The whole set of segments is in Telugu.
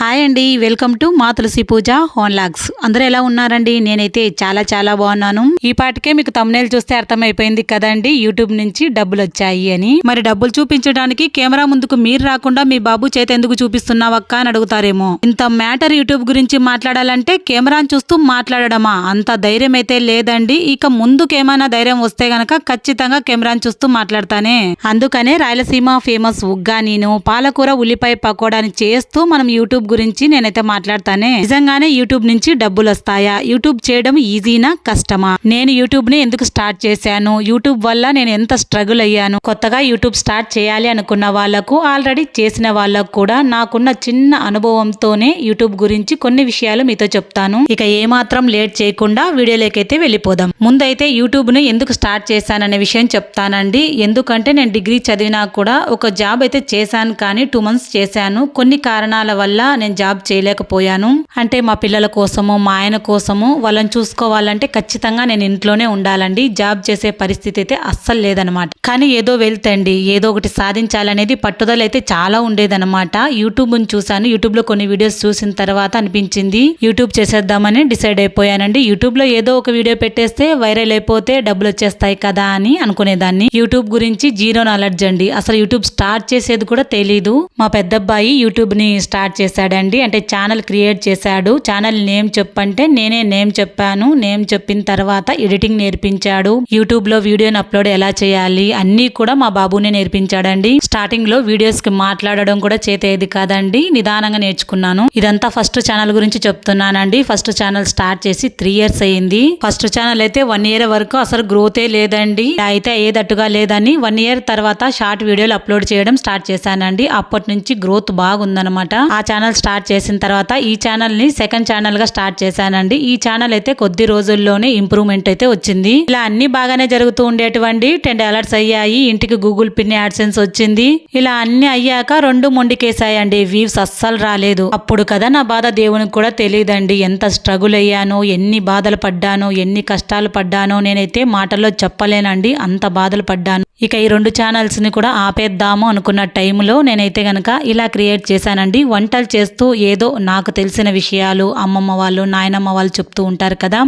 హాయ్ అండి, వెల్కమ్ టు మా తులసి పూజ హోన్లాగ్స్. అందరూ ఎలా ఉన్నారండి? నేనైతే చాలా బాగున్నాను. ఈ పాటికే మీకు థంబ్నెయిల్ చూస్తే అర్థమైపోయింది కదండి, యూట్యూబ్ నుంచి డబ్బులు వచ్చాయి అని. మరి డబ్బులు చూపించడానికి కెమెరా ముందుకు మీరు రాకుండా మీ బాబు చేత ఎందుకు చూపిస్తున్నావక్క అని అడుగుతారేమో. ఇంత మ్యాటర్ యూట్యూబ్ గురించి మాట్లాడాలంటే కెమెరాను చూస్తూ మాట్లాడడమా? అంత ధైర్యం అయితే లేదండి. ఇక ముందుకేమైనా ధైర్యం వస్తే గనక ఖచ్చితంగా కెమెరాను చూస్తూ మాట్లాడతానే. అందుకనే రాయలసీమ ఫేమస్ ఉగ్గా నేను పాలకూర ఉల్లిపాయ పకోడాని చేస్తూ మనం యూట్యూబ్ గురించి నేనైతే మాట్లాడతానే. నిజంగానే యూట్యూబ్ నుంచి డబ్బులు వస్తాయా? యూట్యూబ్ చేయడం ఈజీనా కష్టమా? నేను యూట్యూబ్ ని ఎందుకు స్టార్ట్ చేశాను? యూట్యూబ్ వల్ల నేను ఎంత స్ట్రగుల్ అయ్యాను? కొత్తగా యూట్యూబ్ స్టార్ట్ చేయాలి అనుకున్న వాళ్లకు, ఆల్రెడీ చేసిన వాళ్లకు కూడా నాకున్న చిన్న అనుభవంతోనే యూట్యూబ్ గురించి కొన్ని విషయాలు మీతో చెప్తాను. ఇక ఏమాత్రం లేట్ చేయకుండా వీడియోలోకైతే వెళ్ళిపోదాం. ముందైతే యూట్యూబ్ ను ఎందుకు స్టార్ట్ చేశాననే విషయం చెప్తానండి. ఎందుకంటే నేను డిగ్రీ చదివినా కూడా ఒక జాబ్ అయితే చేశాను, కానీ 2 months చేశాను. కొన్ని కారణాల వల్ల నేను జాబ్ చేయలేకపోయాను. అంటే మా పిల్లల కోసము, మా ఆయన కోసము వాళ్ళని చూసుకోవాలంటే ఖచ్చితంగా నేను ఇంట్లోనే ఉండాలండి. జాబ్ చేసే పరిస్థితి అయితే అస్సలు లేదనమాట. కానీ ఏదో వెళ్తండి, ఏదో ఒకటి సాధించాలనేది పట్టుదల అయితే చాలా ఉండేదనమాట. యూట్యూబ్ని చూశాను. యూట్యూబ్ లో కొన్ని వీడియోస్ చూసిన తర్వాత అనిపించింది యూట్యూబ్ చేసేద్దామని డిసైడ్ అయిపోయానండి. యూట్యూబ్ లో ఏదో ఒక వీడియో పెట్టేస్తే వైరల్ అయిపోతే డబ్బులు వచ్చేస్తాయి కదా అని అనుకునేదాన్ని. యూట్యూబ్ గురించి జీరో నాలెడ్జ్ అండి. అసలు యూట్యూబ్ స్టార్ట్ చేసేది కూడా తెలీదు. మా పెద్దబ్బాయి యూట్యూబ్ ని స్టార్ట్ చేశాడండి. అంటే ఛానల్ క్రియేట్ చేశాడు. ఛానల్ నేమ్ చెప్పంటే నేనే నేమ్ చెప్పాను. నేమ్ చెప్పిన తర్వాత ఎడిటింగ్ నేర్పించాడు. యూట్యూబ్ లో వీడియోని అప్లోడ్ ఎలా చేయాలి అన్ని కూడా మా బాబునే నేర్పించాడండి. స్టార్టింగ్ లో వీడియోస్ కి మాట్లాడడం కూడా చేతేది కాదండి, నిదానంగా నేర్చుకున్నాను. ఇదంతా ఫస్ట్ ఛానల్ గురించి చెప్తున్నానండి. ఫస్ట్ ఛానల్ స్టార్ట్ చేసి 3 years అయింది. ఫస్ట్ ఛానల్ అయితే 1 year వరకు అసలు గ్రోతే లేదండి. అయితే అయ్యేటట్టుగా లేదని 1 year తర్వాత షార్ట్ వీడియోలు అప్లోడ్ చేయడం స్టార్ట్ చేశానండి. అప్పటి నుంచి గ్రోత్ బాగుందనమాట. ఆ ఛానల్ స్టార్ట్ చేసిన తర్వాత ఈ ఛానల్ ని సెకండ్ ఛానల్ గా స్టార్ట్ చేశానండి. ఈ ఛానల్ అయితే కొద్ది రోజుల్లోనే ఇంప్రూవ్మెంట్ అయితే వచ్చింది. ఇలా అన్ని బాగానే జరుగుతూ ఉండేటువంటి $10 అయ్యాయి. ఇంటికి గూగుల్ పిన్ యాడ్సెన్స్ వచ్చింది. ఇలా అన్ని అయ్యాక 2 మొండికేసాయండి. వ్యూస్ అస్సలు రాలేదు. అప్పుడు కదా నా బాధ దేవునికి కూడా తెలియదండి. ఎంత స్ట్రగుల్ అయ్యానో, ఎన్ని బాధలు పడ్డానో, ఎన్ని కష్టాలు పడ్డానో నేనైతే మాటల్లో చెప్పలేనండి. అంత బాధలు పడ్డాను. ఇక ఈ 2 ఛానల్స్ ని కూడా ఆపేద్దాము అనుకున్న టైంలో నేనైతే గనక ఇలా క్రియేట్ చేశానండి. వంటలు చేస్తూ ఏదో నాకు తెలిసిన విషయాలు అమ్మమ్మ వాళ్ళు, నాయనమ్మ వాళ్ళు చెప్తూ ఉంటారు కదా,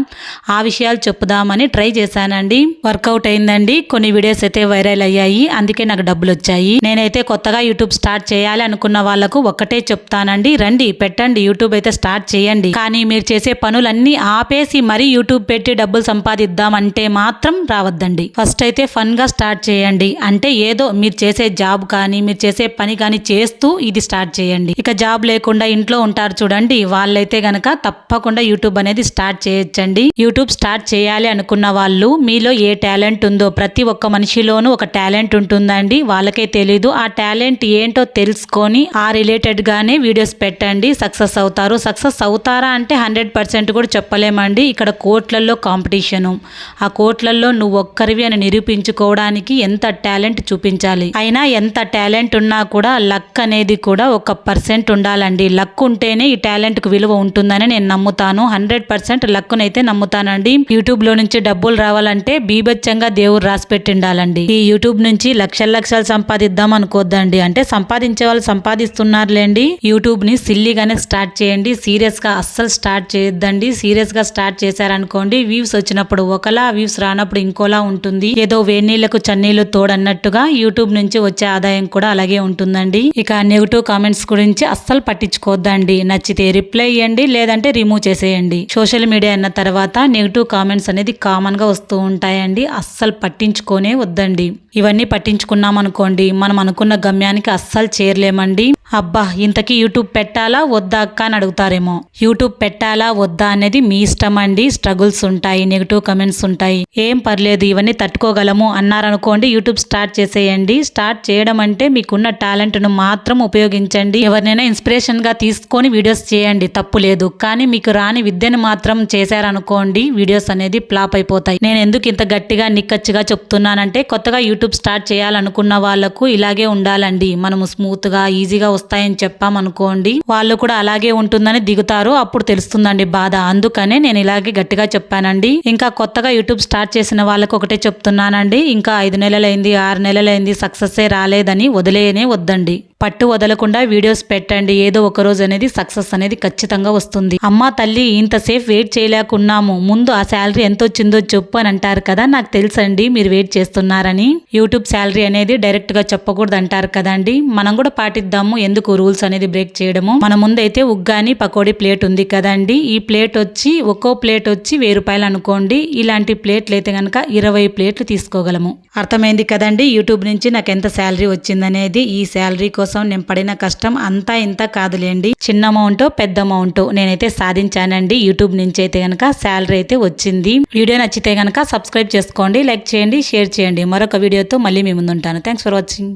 ఆ విషయాలు చెప్పుదామని ట్రై చేశానండి. వర్కౌట్ అయిందండి. కొన్ని వీడియోస్ అయితే వైరల్ అయ్యాయి. అందుకే నాకు డబ్బులు వచ్చాయి. నేనైతే కొత్తగా యూట్యూబ్ స్టార్ట్ చేయాలి అనుకున్న వాళ్ళకు ఒక్కటే చెప్తానండి, రండి పెట్టండి, యూట్యూబ్ అయితే స్టార్ట్ చేయండి. కానీ మీరు చేసే పనులన్నీ ఆపేసి మరీ యూట్యూబ్ పెట్టి డబ్బులు సంపాదిద్దాం అంటే మాత్రం రావద్దండి. ఫస్ట్ అయితే ఫన్ గా స్టార్ట్ చేయండి. అంటే ఏదో మీరు చేసే జాబ్ కానీ, మీరు చేసే పని కానీ చేస్తూ ఇది స్టార్ట్ చేయండి. ఇక జాబ్ లేకుండా ఇంట్లో ఉంటారు చూడండి, వాళ్ళైతే గనక తప్పకుండా యూట్యూబ్ అనేది స్టార్ట్ చేయొచ్చండి. యూట్యూబ్ స్టార్ట్ చేయాలి అనుకున్న వాళ్ళు, మీలో ఏ టాలెంట్ ఉందో, ప్రతి ఒక్క మనిషిలోనూ ఒక టాలెంట్ ఉంటుందండి. వాళ్ళకే తెలీదు. ఆ టాలెంట్ ఏంటో తెలుసుకొని ఆ రిలేటెడ్ గానే వీడియోస్ పెట్టండి. సక్సెస్ అవుతారు. సక్సెస్ అవుతారా అంటే 100% కూడా చెప్పలేమండి. ఇక్కడ కోట్లల్లో కాంపిటీషను. ఆ కోట్లల్లో నువ్వు ఒక్కరివి అని నిరూపించుకోవడానికి ఎంత టాలెంట్ చూపించాలి. అయినా ఎంత టాలెంట్ ఉన్నా కూడా లక్ అనేది కూడా 1% ఉండాలండి. లక్ ఉంటేనే ఈ టాలెంట్ కు విలువ ఉంటుందని నేను నమ్ముతాను. 100% లక్ నైతే నమ్ముతానండి. యూట్యూబ్ లో నుంచి డబ్బులు రావాలంటే బీభత్సంగా దేవుడు రాసి పెట్టి ఉండాలండి. ఈ యూట్యూబ్ నుంచి లక్షలు సంపాదిద్దాం అనుకోద్దండి. అంటే సంపాదించే వాళ్ళు సంపాదిస్తున్నారులేండి. యూట్యూబ్ ని సిల్లీగానే స్టార్ట్ చేయండి. సీరియస్ గా అస్సలు స్టార్ట్ చేయొద్దండి. సీరియస్ గా స్టార్ట్ చేశారనుకోండి, వ్యూస్ వచ్చినప్పుడు ఒకలా, వ్యూస్ రానప్పుడు ఇంకోలా ఉంటుంది. ఏదో వేణీళ్లకు చన్నీళ్లు తోడన్నట్టుగా యూట్యూబ్ నుంచి వచ్చే ఆదాయం కూడా అలాగే ఉంటుందండి. ఇక నెగిటివ్ కామెంట్స్ గురించి అస్సలు పట్టించుకోవద్దండి. నచ్చితే రిప్లై ఇవ్వండి, లేదంటే రిమూవ్ చేసేయండి. సోషల్ మీడియా అన్న తర్వాత నెగిటివ్ కామెంట్స్ అనేది కామన్ గా వస్తూ ఉంటాయండి. అస్సలు పట్టించుకోనే వద్దండి. ఇవన్నీ పట్టించుకున్నాం అనుకోండి, మనం అనుకున్న గమ్యానికి అస్సలు చేరలేమండి. అబ్బా, ఇంతకీ యూట్యూబ్ పెట్టాలా వద్దా అక్క అని అడుగుతారేమో. యూట్యూబ్ పెట్టాలా వద్దా అనేది మీ ఇష్టం అండి. స్ట్రగుల్స్ ఉంటాయి, నెగిటివ్ కమెంట్స్ ఉంటాయి, ఏం పర్లేదు, ఇవన్నీ తట్టుకోగలము అన్నారనుకోండి, యూట్యూబ్ స్టార్ట్ చేసేయండి. స్టార్ట్ చేయడం అంటే మీకున్న టాలెంట్ ను మాత్రం ఉపయోగించండి. ఎవరినైనా ఇన్స్పిరేషన్ గా తీసుకొని వీడియోస్ చేయండి, తప్పు లేదు. కానీ మీకు రాని విద్యను మాత్రం చేశారనుకోండి, వీడియోస్ అనేది ఫ్లాప్ అయిపోతాయి. నేను ఎందుకు ఇంత గట్టిగా నిక్కచ్చిగా చెప్తున్నానంటే, కొత్తగా యూట్యూబ్ స్టార్ట్ చేయాలనుకున్న వాళ్ళకు ఇలాగే ఉండాలండి. మనము స్మూత్ గా ఈజీగా వస్తాయని చెప్పామనుకోండి, వాళ్ళు కూడా అలాగే ఉంటుందని దిగుతారు. అప్పుడు తెలుస్తుందండి బాధ. అందుకనే నేను ఇలాగే గట్టిగా చెప్పానండి. ఇంకా కొత్తగా యూట్యూబ్ స్టార్ట్ చేసిన వాళ్ళకు ఒకటే చెప్తున్నానండి, ఇంకా 5 నెలలైంది, 6 నెలలైంది, సక్సెస్ రాలేదని వదిలేనే వద్దండి. పట్టు వదలకుండా వీడియోస్ పెట్టండి. ఏదో ఒక రోజు అనేది సక్సెస్ అనేది ఖచ్చితంగా వస్తుంది. అమ్మా తల్లి ఇంతసేపు వెయిట్ చేయలేకున్నాము, ముందు ఆ శాలరీ ఎంత వచ్చిందో చెప్పు అని అంటారు కదా. నాకు తెలుసండి మీరు వెయిట్ చేస్తున్నారని. యూట్యూబ్ శాలరీ అనేది డైరెక్ట్ గా చెప్పకూడదు అంటారు కదండి. మనం కూడా పాటిద్దాము, ఎందుకు రూల్స్ అనేది బ్రేక్ చేయడము. మన ముందైతే ఉగ్గాని పకోడీ ప్లేట్ ఉంది కదండి. ఈ ప్లేట్ వచ్చి ఒక్కో ప్లేట్ వచ్చి 1000 రూపాయలు అనుకోండి. ఇలాంటి ప్లేట్లు అయితే కనుక 20 ప్లేట్లు తీసుకోగలము. అర్థమైంది కదండి యూట్యూబ్ నుంచి నాకు ఎంత శాలరీ వచ్చిందనేది. ఈ శాలరీ కోసం నేను పడిన కష్టం అంతా ఇంత కాదులేండి. చిన్న అమౌంట్ పెద్ద అమౌంట్ నేనైతే సాధించానండి. యూట్యూబ్ నుంచి అయితే కనుక శాలరీ అయితే వచ్చింది. వీడియో నచ్చితే కనుక సబ్స్క్రైబ్ చేసుకోండి, లైక్ చేయండి, షేర్ చేయండి. మరొక వీడియోతో మళ్ళీ మీ ముందు ఉంటాను. Thanks for watching.